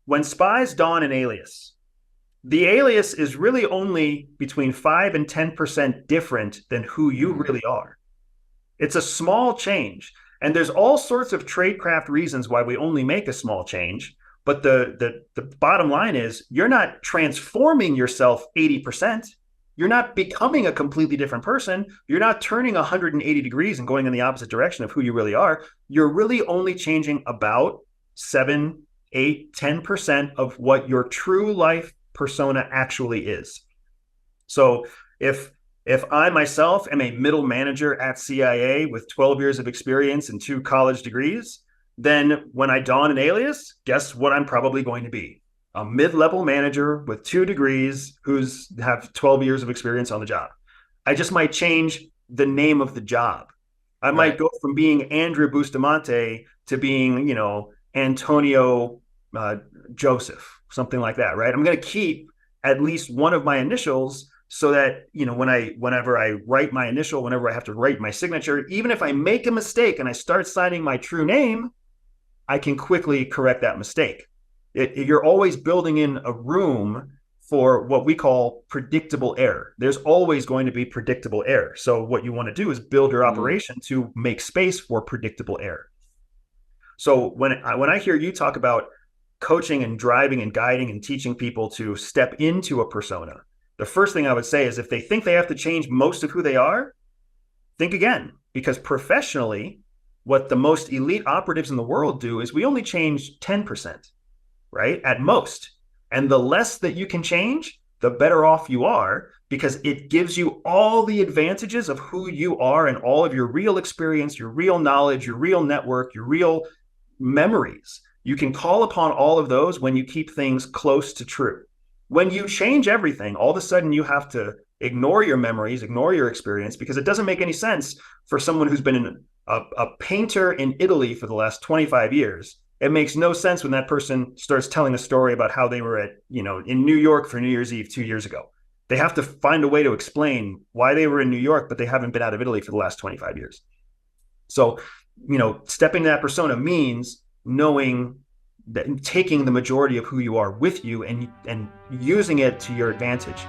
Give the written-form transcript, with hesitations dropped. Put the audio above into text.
when spies don an alias, the alias is really only between 5 and 10% different than who you really are. It's a small change. And there's all sorts of tradecraft reasons why we only make a small change. But the bottom line is you're not transforming yourself 80%. You're not becoming a completely different person. You're not turning 180 degrees and going in the opposite direction of who you really are. You're really only changing about 7, 8, 10% of what your true life persona actually is. So if I myself am a middle manager at CIA with 12 years of experience and 2 college degrees, then when I don an alias, guess what I'm probably going to be? A mid-level manager with 2 degrees who's have 12 years of experience on the job. I just might change the name of the job. I might go from being Andrew Bustamante to being, Antonio Joseph, something like that, right? I'm going to keep at least one of my initials so that, whenever I write my initial, whenever I have to write my signature, even if I make a mistake and I start signing my true name, I can quickly correct that mistake. You're always building in a room for what we call predictable error. There's always going to be predictable error. So what you want to do is build your operation to make space for predictable error. So when I hear you talk about coaching and driving and guiding and teaching people to step into a persona, the first thing I would say is if they think they have to change most of who they are, think again, because professionally, what the most elite operatives in the world do is we only change 10%. Right? At most. And the less that you can change, the better off you are, because it gives you all the advantages of who you are and all of your real experience, your real knowledge, your real network, your real memories. You can call upon all of those when you keep things close to true. When you change everything, all of a sudden you have to ignore your memories, ignore your experience, because it doesn't make any sense for someone who's been a painter in Italy for the last 25 years. It makes no sense when that person starts telling a story about how they were in New York for New Year's Eve 2 years ago. They have to find a way to explain why they were in New York, but they haven't been out of Italy for the last 25 years. So, stepping to that persona means knowing that, taking the majority of who you are with you and using it to your advantage.